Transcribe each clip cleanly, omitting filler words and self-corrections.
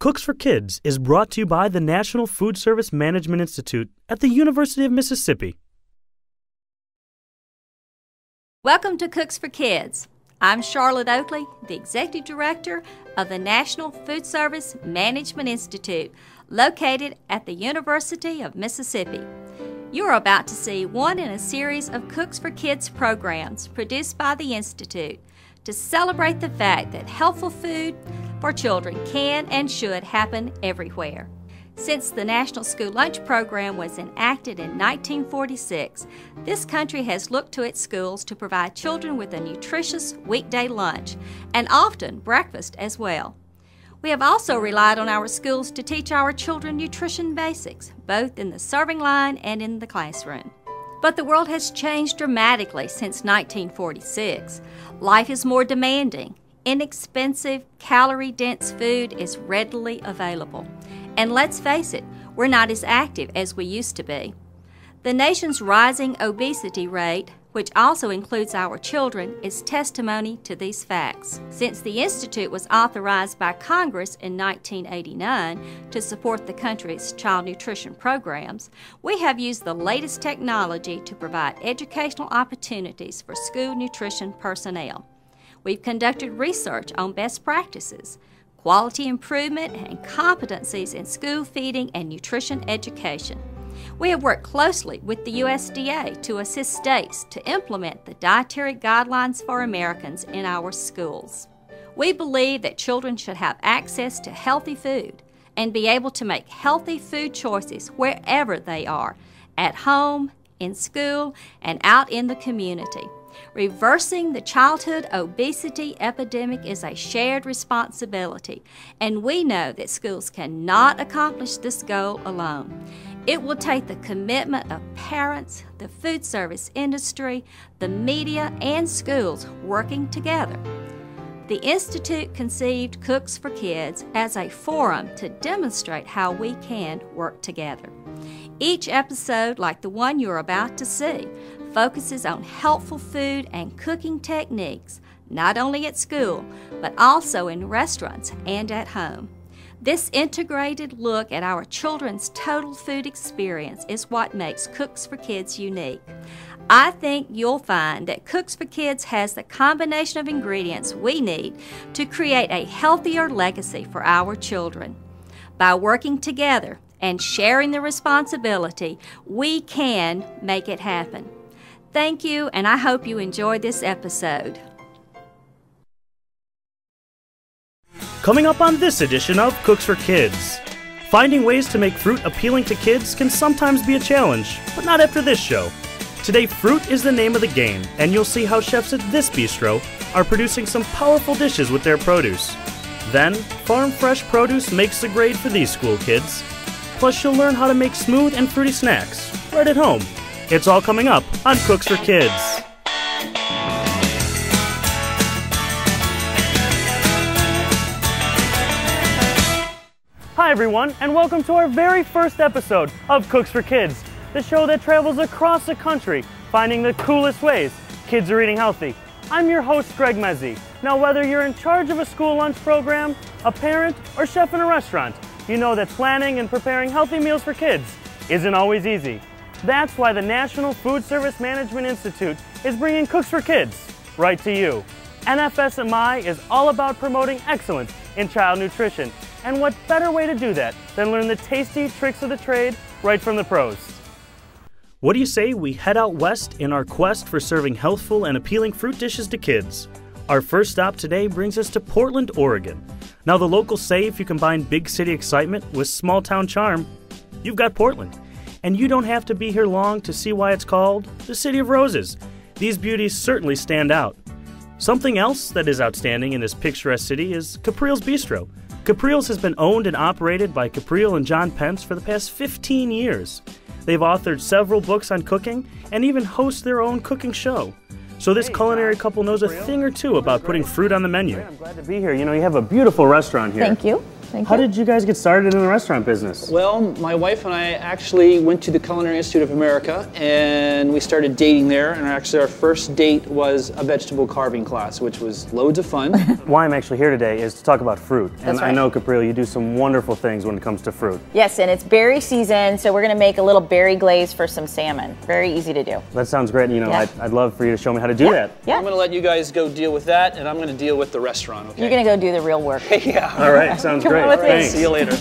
Cooks for Kids is brought to you by the National Food Service Management Institute at the University of Mississippi. Welcome to Cooks for Kids. I'm Charlotte Oakley, the Executive Director of the National Food Service Management Institute, located at the University of Mississippi. You are about to see one in a series of Cooks for Kids programs produced by the Institute to celebrate the fact that healthful food for children can and should happen everywhere. Since the National School Lunch Program was enacted in 1946, this country has looked to its schools to provide children with a nutritious weekday lunch, and often breakfast as well. We have also relied on our schools to teach our children nutrition basics, both in the serving line and in the classroom. But the world has changed dramatically since 1946. Life is more demanding. Inexpensive, calorie-dense food is readily available. And let's face it, we're not as active as we used to be. The nation's rising obesity rate, which also includes our children, is testimony to these facts. Since the Institute was authorized by Congress in 1989 to support the country's child nutrition programs, we have used the latest technology to provide educational opportunities for school nutrition personnel. We've conducted research on best practices, quality improvement, and competencies in school feeding and nutrition education. We have worked closely with the USDA to assist states to implement the dietary guidelines for Americans in our schools. We believe that children should have access to healthy food and be able to make healthy food choices wherever they are, at home, in school, and out in the community. Reversing the childhood obesity epidemic is a shared responsibility, and we know that schools cannot accomplish this goal alone. It will take the commitment of parents, the food service industry, the media, and schools working together. The Institute conceived Cooks for Kids as a forum to demonstrate how we can work together. Each episode, like the one you're about to see, focuses on helpful food and cooking techniques, not only at school, but also in restaurants and at home. This integrated look at our children's total food experience is what makes Cooks for Kids unique. I think you'll find that Cooks for Kids has the combination of ingredients we need to create a healthier legacy for our children. By working together and sharing the responsibility, we can make it happen. Thank you, and I hope you enjoyed this episode. Coming up on this edition of Cooks for Kids. Finding ways to make fruit appealing to kids can sometimes be a challenge, but not after this show. Today, fruit is the name of the game, and you'll see how chefs at this bistro are producing some powerful dishes with their produce. Then, farm fresh produce makes the grade for these school kids. Plus, you'll learn how to make smooth and fruity snacks right at home. It's all coming up on Cooks for Kids. Hi everyone, and welcome to our very first episode of Cooks for Kids, the show that travels across the country, finding the coolest ways kids are eating healthy. I'm your host, Greg Mezzi. Now, whether you're in charge of a school lunch program, a parent, or chef in a restaurant, you know that planning and preparing healthy meals for kids isn't always easy. That's why the National Food Service Management Institute is bringing Cooks for Kids right to you. NFSMI is all about promoting excellence in child nutrition, and what better way to do that than learn the tasty tricks of the trade right from the pros. What do you say we head out west in our quest for serving healthful and appealing fruit dishes to kids? Our first stop today brings us to Portland, Oregon. Now, the locals say if you combine big city excitement with small town charm, you've got Portland. And you don't have to be here long to see why it's called the City of Roses. These beauties certainly stand out. Something else that is outstanding in this picturesque city is Capril's Bistro. Capril's has been owned and operated by Capril and John Pence for the past 15 years. They've authored several books on cooking and even host their own cooking show. So this culinary couple knows a thing or two about putting fruit on the menu. I'm glad to be here. You know, you have a beautiful restaurant here. Thank you. Thank How you. did you guys get started in the restaurant business? Well, my wife and I actually went to the Culinary Institute of America and we started dating there. And actually our first date was a vegetable carving class, which was loads of fun. Why I'm actually here today is to talk about fruit. And That's right. I know, Capril, you do some wonderful things when it comes to fruit. Yes, and it's berry season, so we're gonna make a little berry glaze for some salmon. Very easy to do. That sounds great. You know, Yeah. I'd love for you to show me how to do that. Yeah. I'm gonna let you guys go deal with that and I'm gonna deal with the restaurant, okay? You're gonna go do the real work. Yeah. All right, sounds Come great. on with me. Thanks. See you later.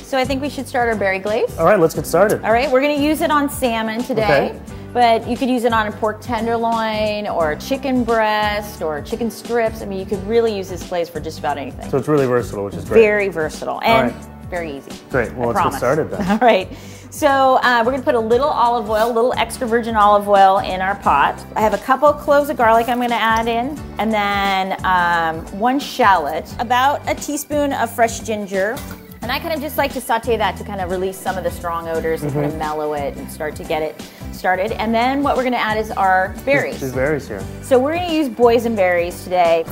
So I think we should start our berry glaze. All right, let's get started. All right, we're gonna use it on salmon today. Okay. But you could use it on a pork tenderloin or a chicken breast or chicken strips. I mean, you could really use this glaze for just about anything. So it's really versatile, which is great. Very versatile and right. very easy. Great. Well, I let's promise. get started then. All right. So we're gonna put a little olive oil, a little extra virgin olive oil in our pot. I have a couple cloves of garlic I'm gonna add in, and then 1 shallot, about a teaspoon of fresh ginger. And I kind of just like to saute that to kind of release some of the strong odors and kind of mellow it and start to get it started. And then what we're gonna add is our berries. These berries here. So we're gonna use boysenberries today.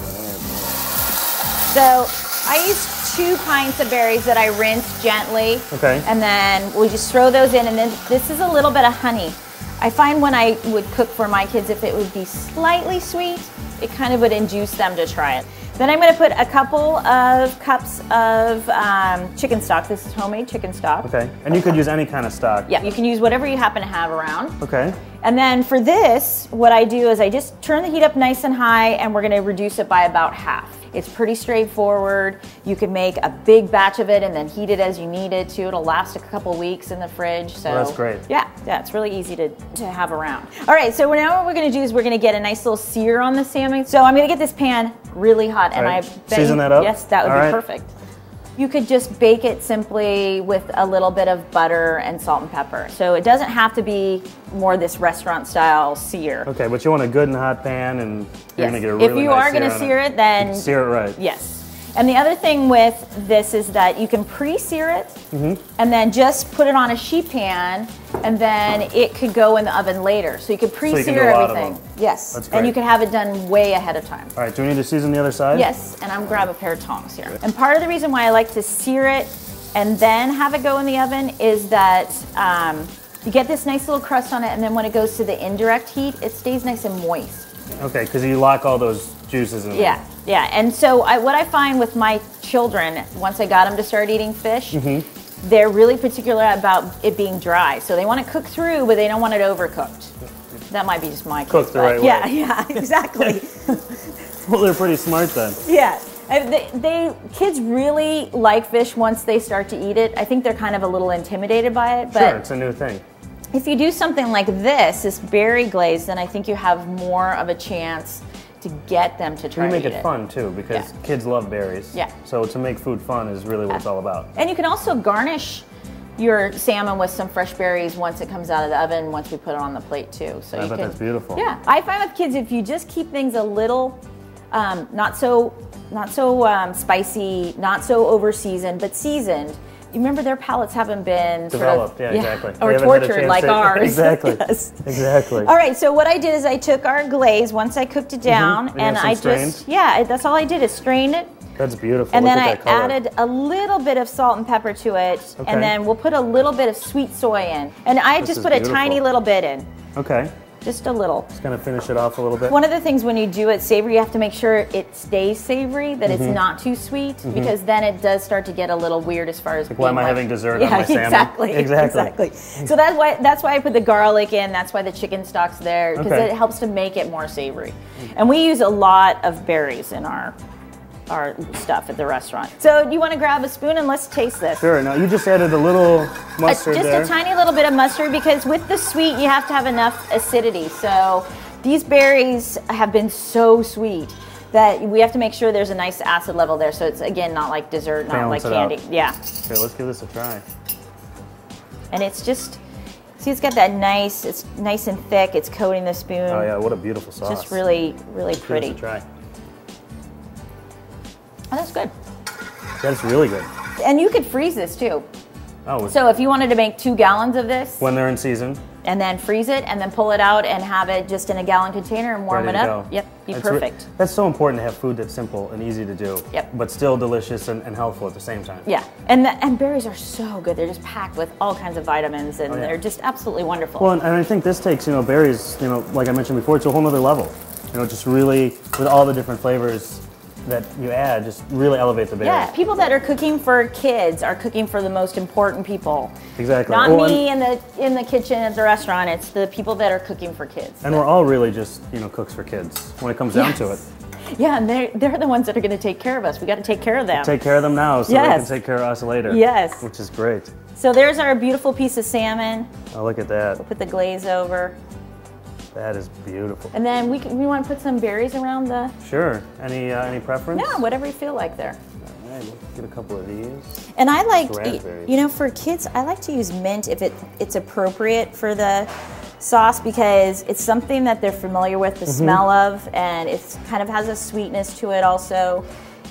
So I use 2 pints of berries that I rinse gently. Okay. And then we just throw those in, and then this is a little bit of honey. I find when I would cook for my kids, if it would be slightly sweet, it kind of would induce them to try it. Then I'm gonna put a couple of cups of chicken stock. This is homemade chicken stock. Okay. And you could use any kind of stock. Yeah, you can use whatever you happen to have around. Okay. And then for this, what I do is I just turn the heat up nice and high, and we're gonna reduce it by about half. It's pretty straightforward. You can make a big batch of it and then heat it as you need it to. It'll last a couple weeks in the fridge. So Well, that's great. Yeah, it's really easy to have around. All right, so now what we're gonna do is we're gonna get a nice little sear on the salmon. So I'm gonna get this pan really hot, and All right. I bet Season that up? Yes, that would All be right. perfect. You could just bake it simply with a little bit of butter and salt and pepper. So it doesn't have to be more this restaurant style sear. Okay, but you want a good and hot pan, and you're Yes. gonna get a really If you nice are gonna on sear it, then sear it right. yes. And the other thing with this is that you can pre-sear it and then just put it on a sheet pan, and then it could go in the oven later. So you could you pre-sear can do a lot of everything. them. Yes. That's And great. you can have it done way ahead of time. All right, do we need to season the other side? Yes, and I'm gonna grab a pair of tongs here. And part of the reason why I like to sear it and then have it go in the oven is that you get this nice little crust on it, and then when it goes to the indirect heat, it stays nice and moist. Okay, because you lock all those juices in Yeah, yeah. And so what I find with my children, once I got them to start eating fish, they're really particular about it being dry. So they want it cooked through, but they don't want it overcooked. That might be just my Cooked case, the but right way. yeah, yeah, exactly. there. Well, they're pretty smart then. Yeah. And kids really like fish once they start to eat it. I think they're kind of a little intimidated by it, but Sure, it's a new thing. if you do something like this berry glaze, then I think you have more of a chance to get them to try We to make eat it fun too, because Yeah. kids love berries. Yeah. So to make food fun is really what it's all about. And you can also garnish your salmon with some fresh berries once it comes out of the oven, once we put it on the plate too. So I you bet can, that's beautiful. Yeah, I find with kids, if you just keep things a little not so spicy, not so over seasoned, but seasoned. You remember their palates haven't been Developed, sort of, yeah, exactly. or They haven't had a tortured chance like to- ours. Exactly. Yes. Exactly. All right, so what I did is I took our glaze once I cooked it down, And you and have some I strained? just that's all I did is strain it. That's beautiful. And Look then I at that color. added a little bit of salt and pepper to it, Okay. and then we'll put a little bit of sweet soy in. And I This just is put a beautiful. tiny little bit in, Okay. just a little. Just gonna finish it off a little bit. One of the things when you do it savory, you have to make sure it stays savory, that Mm-hmm. it's not too sweet, because then it does start to get a little weird as far as Why am I having dessert on my salmon? Exactly, Exactly. So that's why I put the garlic in. That's why the chicken stock's there, because Okay. it helps to make it more savory. And we use a lot of berries in our stuff at the restaurant. So you want to grab a spoon and let's taste this. Sure. Now you just added a little mustard Just there. a tiny little bit of mustard, because with the sweet you have to have enough acidity. So these berries have been so sweet that we have to make sure there's a nice acid level there, so it's again not like dessert, not Balance like it out. candy. Yeah. Okay, let's give this a try. And it's just, see, it's got that nice, it's nice and thick, it's coating the spoon. Oh yeah, what a beautiful sauce. Just really, really Give this pretty. a try. Oh, that's good. That's really good. And you could freeze this too. Oh, So if you wanted to make 2 gallons of this, when they're in season. and then freeze it, and then pull it out and have it just in a gallon container and warm Ready it to up. go. Yep, be That's perfect. That's so important to have food that's simple and easy to do, Yep. but still delicious and healthful at the same time. Yeah, and berries are so good. They're just packed with all kinds of vitamins, and Oh, yeah. they're just absolutely wonderful. Well, and I think this takes, berries, like I mentioned before, to a whole nother level. Just really, with all the different flavors that you add, just really elevate the berry. yeah, people that are cooking for kids are cooking for the most important people. Exactly. Not Well, me in the kitchen at the restaurant. It's the people that are cooking for kids. And we're all really just, cooks for kids when it comes down to it. Yeah, and they're the ones that are going to take care of us. We got to take care of them. Take care of them now so they Yes. can take care of us later. Yes. Which is great. So there's our beautiful piece of salmon. Oh, look at that. We'll put the glaze over. That is beautiful. And then we want to put some berries around the, Sure. Any preference? yeah, whatever you feel like there. All right, let's get a couple of these. And I like, Raspberries. for kids, I like to use mint if it's appropriate for the sauce, because it's something that they're familiar with the smell of, and it kind of has a sweetness to it also.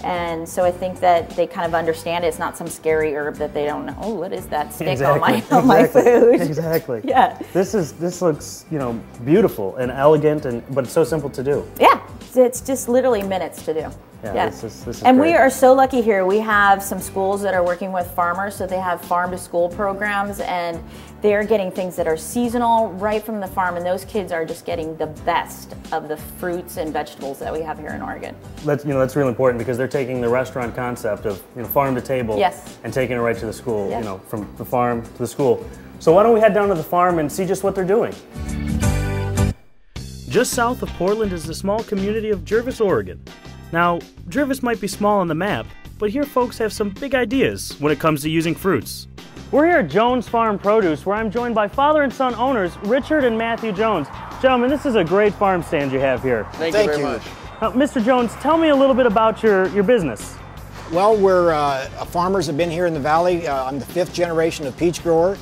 And so I think that they kind of understand it. It's not some scary herb that they don't know. Oh, what is that stick on my food? Exactly. Yeah. This looks, beautiful and elegant, but it's so simple to do. Yeah, it's just literally minutes to do. Yeah, this is and great. we are so lucky here. We have some schools that are working with farmers, so they have farm to school programs, and they're getting things that are seasonal right from the farm, and those kids are just getting the best of the fruits and vegetables that we have here in Oregon. That's really important, because they're taking the restaurant concept of farm to table, Yes. and taking it right to the school. Yes. From the farm to the school. So why don't we head down to the farm and see just what they're doing? Just south of Portland is the small community of Jervis, Oregon. Now, Jervis might be small on the map, but here folks have some big ideas when it comes to using fruits. We're here at Jones Farm Produce, where I'm joined by father and son owners Richard and Matthew Jones. Gentlemen, this is a great farm stand you have here. Thank you very much. Mr. Jones, tell me a little bit about your business. Well, we're farmers have been here in the valley. I'm the 5th generation of peach grower.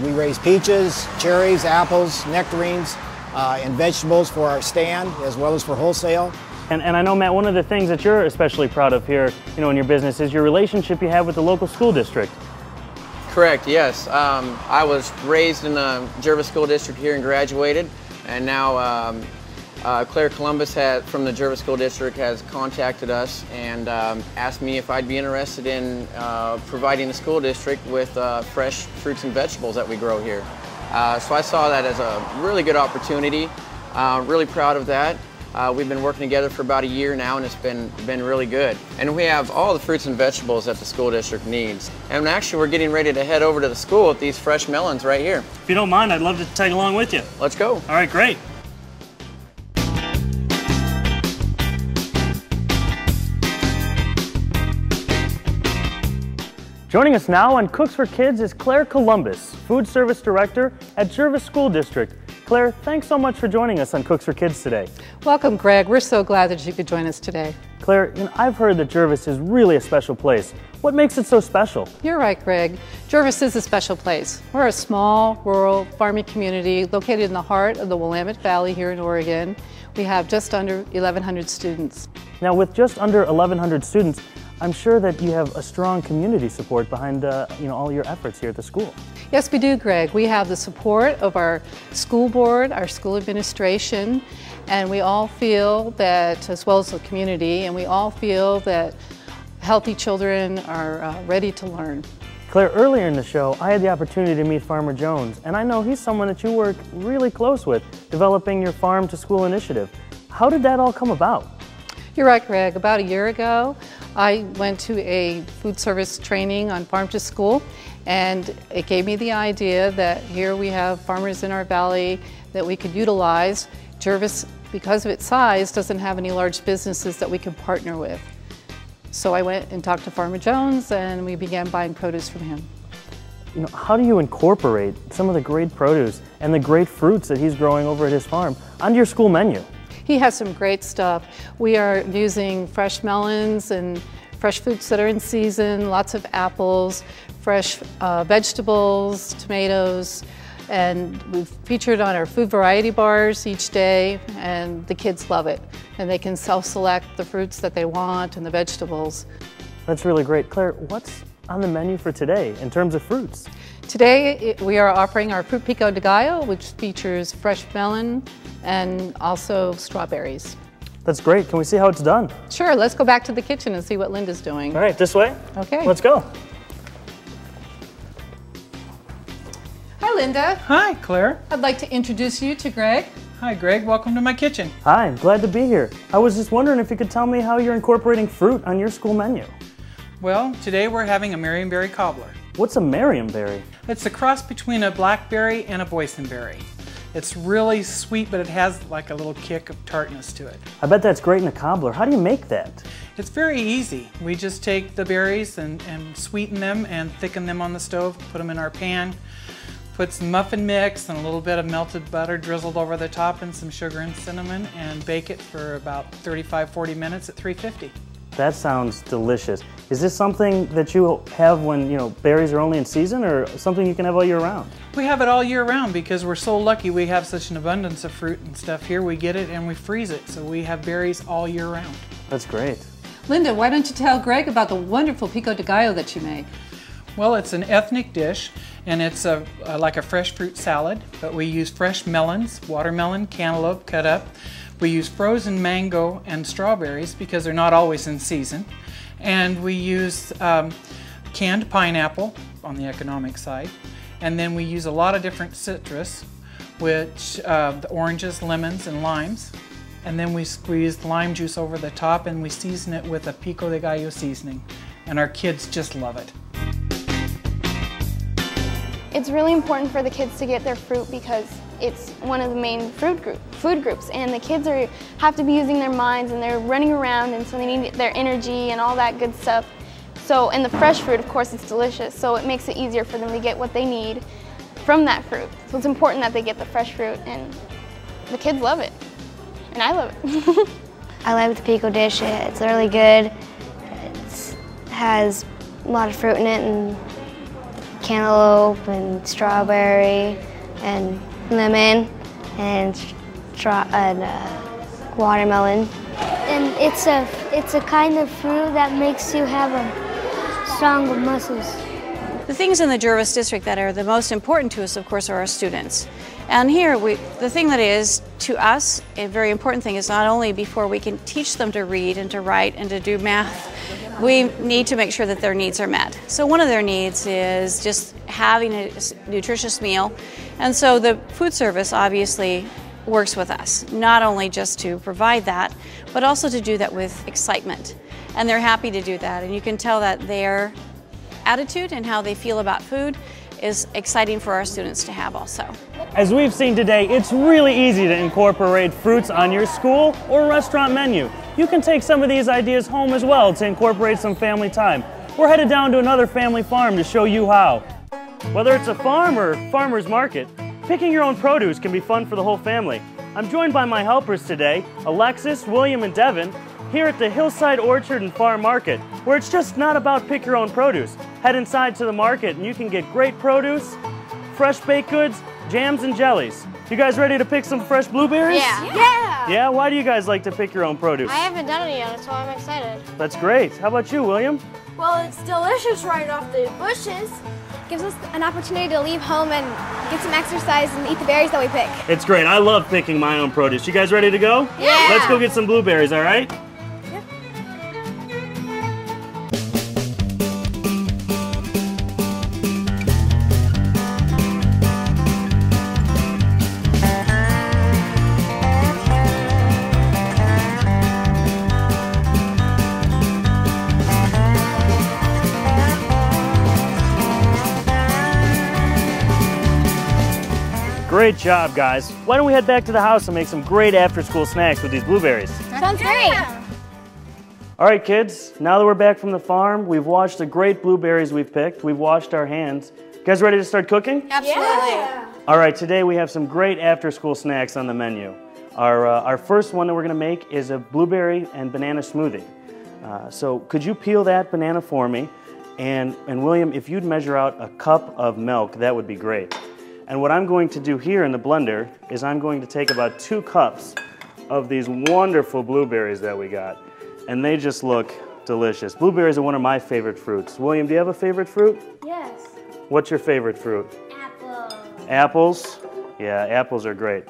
We raise peaches, cherries, apples, nectarines, and vegetables for our stand as well as for wholesale. And I know, Matt, one of the things that you're especially proud of here, in your business is your relationship you have with the local school district. Correct, yes. I was raised in the Jervis School District here and graduated, and now Claire Columbus from the Jervis School District has contacted us and asked me if I'd be interested in providing the school district with fresh fruits and vegetables that we grow here. So I saw that as a really good opportunity. Really proud of that. We've been working together for about a year now, and it's been really good. And we have all the fruits and vegetables that the school district needs. And actually, we're getting ready to head over to the school with these fresh melons right here. If you don't mind, I'd love to tag along with you. Let's go. All right, great. Joining us now on Cooks for Kids is Claire Columbus, Food Service Director at Jervis School District. Claire, thanks so much for joining us on Cooks for Kids today. Welcome, Greg. We're so glad that you could join us today. Claire, I've heard that Jervis is really a special place. What makes it so special? You're right, Greg. Jervis is a special place. We're a small, rural, farming community located in the heart of the Willamette Valley here in Oregon. We have just under 1,100 students. Now, with just under 1,100 students, I'm sure that you have a strong community support behind all your efforts here at the school. Yes, we do, Greg. We have the support of our school board, our school administration, and we all feel that, as well as the community, and we all feel that healthy children are ready to learn. Claire, earlier in the show, I had the opportunity to meet Farmer Jones, and I know he's someone that you work really close with, developing your farm to school initiative. How did that all come about? You're right, Greg. About a year ago, I went to a food service training on farm to school, and it gave me the idea that here we have farmers in our valley that we could utilize. Jervis, because of its size, doesn't have any large businesses that we can partner with. So I went and talked to Farmer Jones, and we began buying produce from him. How do you incorporate some of the great produce and the great fruits that he's growing over at his farm onto your school menu? He has some great stuff. We are using fresh melons and fresh fruits that are in season, lots of apples, fresh vegetables, tomatoes, and we've featured on our food variety bars each day, and the kids love it. And they can self-select the fruits that they want and the vegetables. That's really great. Claire, what's on the menu for today in terms of fruits? Today we are offering our Fruit Pico de Gallo, which features fresh melon and also strawberries. That's great. Can we see how it's done? Sure, let's go back to the kitchen and see what Linda's doing. All right, this way? Okay. Let's go. Hi, Linda. Hi, Claire. I'd like to introduce you to Greg. Hi, Greg. Welcome to my kitchen. Hi, glad to be here. I was just wondering if you could tell me how you're incorporating fruit on your school menu. Well, today we're having a Marionberry cobbler. What's a Marionberry? It's a cross between a blackberry and a boysenberry. It's really sweet, but it has like a little kick of tartness to it. I bet that's great in a cobbler. How do you make that? It's very easy. We just take the berries and sweeten them and thicken them on the stove, put them in our pan, put some muffin mix and a little bit of melted butter drizzled over the top and some sugar and cinnamon, and bake it for about 35-40 minutes at 350. That sounds delicious. Is this something that you have when, berries are only in season, or something you can have all year round? We have it all year round because we're so lucky we have such an abundance of fruit and stuff here. We get it and we freeze it, so we have berries all year round. That's great. Linda, why don't you tell Greg about the wonderful pico de gallo that you make? Well, it's an ethnic dish, and it's like a fresh fruit salad, but we use fresh melons, watermelon, cantaloupe cut up. We use frozen mango and strawberries because they're not always in season. And we use canned pineapple on the economic side. And then we use a lot of different citrus, which the oranges, lemons, and limes. And then we squeeze lime juice over the top and we season it with a pico de gallo seasoning. And our kids just love it. It's really important for the kids to get their fruit because it's one of the main food groups, and the kids have to be using their minds and they're running around, and so they need their energy and all that good stuff. So, and the fresh fruit, of course, it's delicious, so it makes it easier for them to get what they need from that fruit. So it's important that they get the fresh fruit, and the kids love it, and I love it. I like the pico dish. It's really good. It has a lot of fruit in it, and cantaloupe and strawberry and lemon and watermelon. And it's a kind of fruit that makes you have stronger muscles. The things in the Jervis District that are the most important to us, of course, are our students. And here, the thing that is, to us, a very important thing is not only before we can teach them to read and to write and to do math, we need to make sure that their needs are met. So one of their needs is just having a nutritious meal. And so the food service obviously works with us, not only just to provide that, but also to do that with excitement. And they're happy to do that. And you can tell that their attitude and how they feel about food is exciting for our students to have also. As we've seen today, it's really easy to incorporate fruits on your school or restaurant menu. You can take some of these ideas home as well to incorporate some family time. We're headed down to another family farm to show you how. Whether it's a farm or farmer's market, picking your own produce can be fun for the whole family. I'm joined by my helpers today, Alexis, William, and Devin, here at the Hillside Orchard and Farm Market, where it's just not about pick your own produce. Head inside to the market and you can get great produce, fresh baked goods, jams, and jellies. You guys ready to pick some fresh blueberries? Yeah. Yeah? Why do you guys like to pick your own produce? I haven't done it yet, so I'm excited. That's great. How about you, William? Well, it's delicious right off the bushes. Gives us an opportunity to leave home and get some exercise and eat the berries that we pick. It's great. I love picking my own produce. You guys ready to go? Yeah! Let's go get some blueberries, all right? Great job, guys. Why don't we head back to the house and make some great after-school snacks with these blueberries? Sounds great. All right, kids, now that we're back from the farm, we've washed the great blueberries we've picked. We've washed our hands. You guys ready to start cooking? Absolutely. Yeah. All right, today we have some great after-school snacks on the menu. Our first one that we're gonna make is a blueberry and banana smoothie. So could you peel that banana for me? And William, if you'd measure out a cup of milk, that would be great. And what I'm going to do here in the blender is I'm going to take about 2 cups of these wonderful blueberries that we got. And they just look delicious. Blueberries are one of my favorite fruits. William, do you have a favorite fruit? Yes. what's your favorite fruit? Apple. Apples? Yeah, apples are great.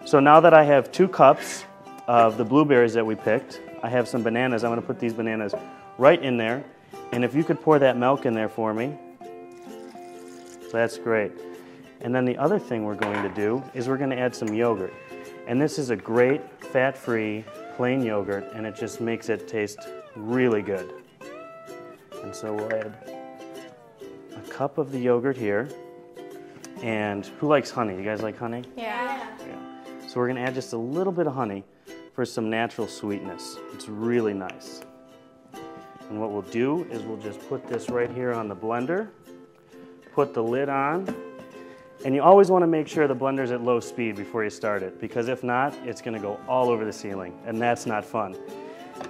So now that I have 2 cups of the blueberries that we picked, I have some bananas. I'm going to put these bananas right in there. And if you could pour that milk in there for me, that's great. And then the other thing we're going to do is we're going to add some yogurt. And this is a great fat-free plain yogurt, and it just makes it taste really good. And so we'll add a cup of the yogurt here. And who likes honey? You guys like honey? Yeah. So we're going to add just a little bit of honey for some natural sweetness. It's really nice. And what we'll do is we'll just put this right here on the blender, put the lid on, and you always want to make sure the blender's at low speed before you start it, because if not, it's going to go all over the ceiling, and that's not fun.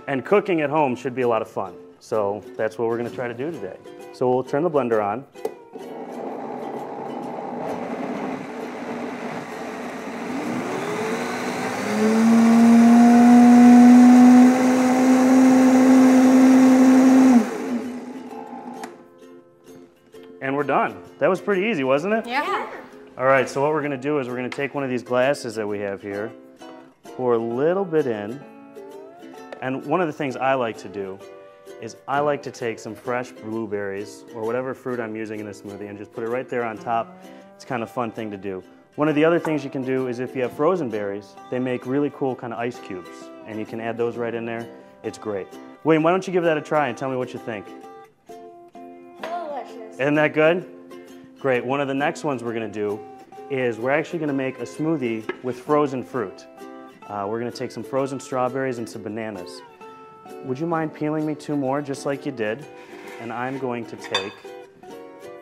And cooking at home should be a lot of fun, so that's what we're going to try to do today. So we'll turn the blender on. And we're done. That was pretty easy, wasn't it? Yeah. All right, so what we're going to do is we're going to take one of these glasses that we have here, pour a little bit in, and one of the things I like to do is I like to take some fresh blueberries or whatever fruit I'm using in this smoothie and just put it right there on top. It's kind of a fun thing to do. One of the other things you can do is if you have frozen berries, they make really cool kind of ice cubes, and you can add those right in there. It's great. William, why don't you give that a try and tell me what you think? Delicious. Isn't that good? Great. One of the next ones we're going to do is we're actually going to make a smoothie with frozen fruit. We're going to take some frozen strawberries and some bananas. Would you mind peeling me 2 more just like you did? And I'm going to take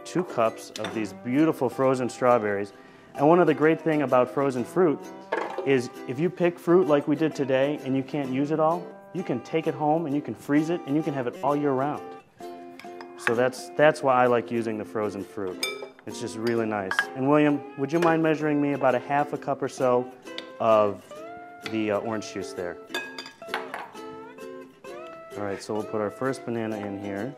2 cups of these beautiful frozen strawberries. And one of the great things about frozen fruit is if you pick fruit like we did today and you can't use it all, you can take it home and you can freeze it and you can have it all year round. So that's why I like using the frozen fruit. It's just really nice. And William, would you mind measuring me about a ½ cup or so of the orange juice there? All right, so we'll put our first banana in here.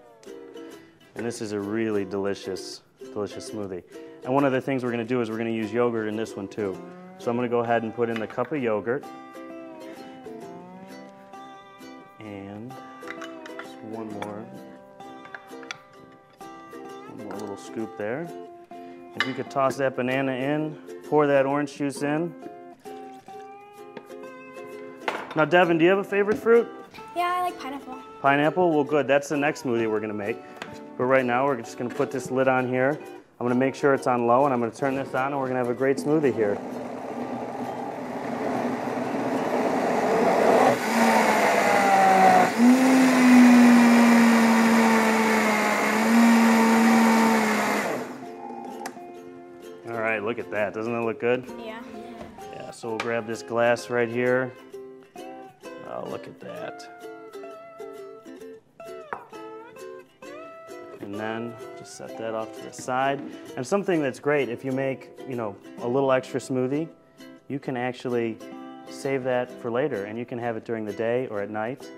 And this is a really delicious, delicious smoothie. And one of the things we're going to do is we're going to use yogurt in this one too. So I'm going to go ahead and put in the cup of yogurt. And just one more little scoop there. If you could toss that banana in, pour that orange juice in. Now, Devin, do you have a favorite fruit? Yeah, I like pineapple. Pineapple? Well, good. That's the next smoothie we're going to make. But right now, we're just going to put this lid on here. I'm going to make sure it's on low, and I'm going to turn this on, and we're going to have a great smoothie here. All right, look at that. Doesn't it look good? Yeah. Yeah, so we'll grab this glass right here. Oh, look at that. And then just set that off to the side. And something that's great, if you make, a little extra smoothie, you can actually save that for later, and you can have it during the day or at night,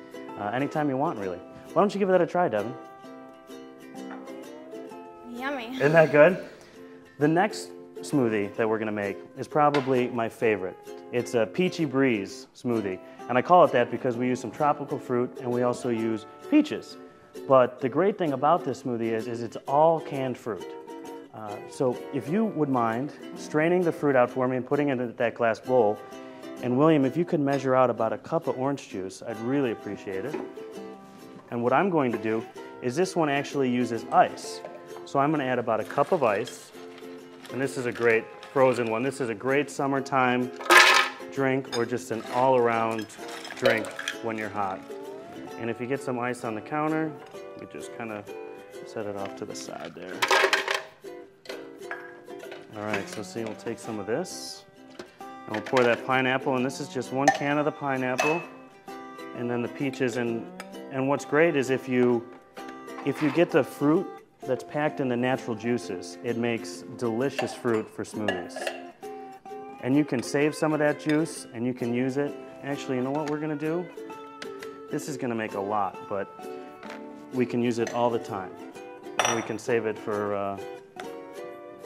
anytime you want, really. Why don't you give that a try, Devin? Yummy. Isn't that good? The next smoothie that we're gonna make is probably my favorite. It's a Peachy Breeze smoothie. And I call it that because we use some tropical fruit and we also use peaches. But the great thing about this smoothie is it's all canned fruit. So if you would mind straining the fruit out for me and putting it in that glass bowl, and William, if you could measure out about a cup of orange juice, I'd really appreciate it. And what I'm going to do is this one actually uses ice. So I'm going to add about a cup of ice. And this is a great frozen one. This is a great summertime drink or just an all-around drink when you're hot. And if you get some ice on the counter, you just kind of set it off to the side there. All right, so see, we'll take some of this and we'll pour that pineapple, and this is just 1 can of the pineapple, and then the peaches. And what's great is if you get the fruit that's packed in the natural juices, it makes delicious fruit for smoothies. And you can save some of that juice and you can use it. Actually, you know what we're gonna do? This is gonna make a lot, but we can use it all the time. And we can save it for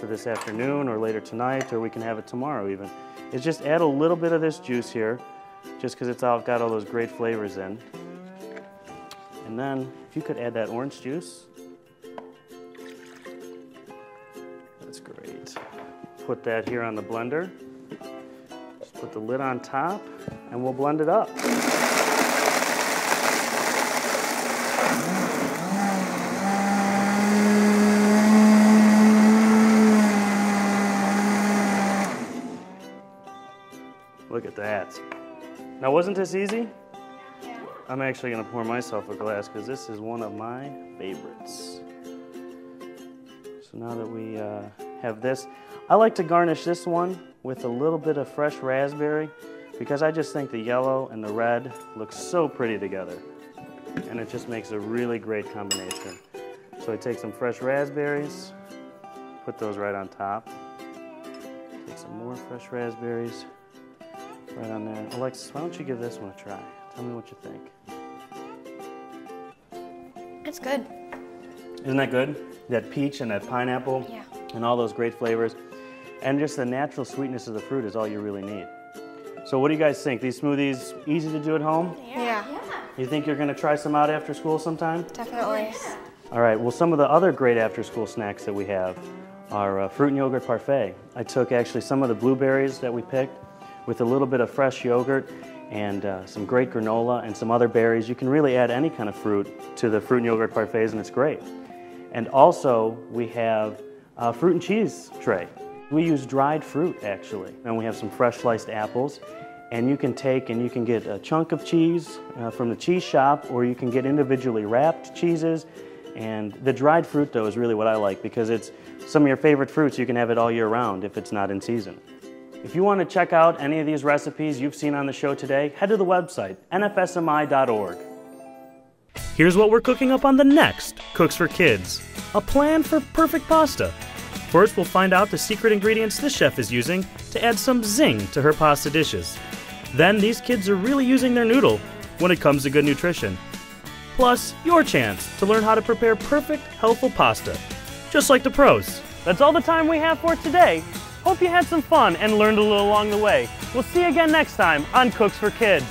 for this afternoon or later tonight, or we can have it tomorrow even, is just add a little bit of this juice here, just because it's got all those great flavors in. And then if you could add that orange juice, that's great. Put that here on the blender. Just put the lid on top and we'll blend it up. Look at that. Now, wasn't this easy? Yeah. I'm actually going to pour myself a glass because this is one of my favorites. So now that we have this, I like to garnish this one with a little bit of fresh raspberry because I just think the yellow and the red look so pretty together. And it just makes a really great combination. So I take some fresh raspberries, put those right on top. Take some more fresh raspberries. Right on there. Alexis, why don't you give this one a try? Tell me what you think. It's good. Isn't that good? That peach and that pineapple, yeah, and all those great flavors. And just the natural sweetness of the fruit is all you really need. So what do you guys think? These smoothies easy to do at home? Yeah. You think you're going to try some out after school sometime? Definitely. All right, well, some of the other great after school snacks that we have are fruit and yogurt parfait. I took actually some of the blueberries that we picked with a little bit of fresh yogurt and some great granola and some other berries. You can really add any kind of fruit to the fruit and yogurt parfaits and it's great. And also we have a fruit and cheese tray. We use dried fruit actually, and we have some fresh sliced apples. And you can take and you can get a chunk of cheese from the cheese shop, or you can get individually wrapped cheeses. And the dried fruit though is really what I like because it's some of your favorite fruits. You can have it all year round if it's not in season. If you want to check out any of these recipes you've seen on the show today, head to the website, nfsmi.org. Here's what we're cooking up on the next Cooks for Kids, a plan for perfect pasta. First, we'll find out the secret ingredients this chef is using to add some zing to her pasta dishes. Then, these kids are really using their noodle when it comes to good nutrition. Plus, your chance to learn how to prepare perfect, healthful pasta, just like the pros. That's all the time we have for today. Hope you had some fun and learned a little along the way. We'll see you again next time on Cooks for Kids.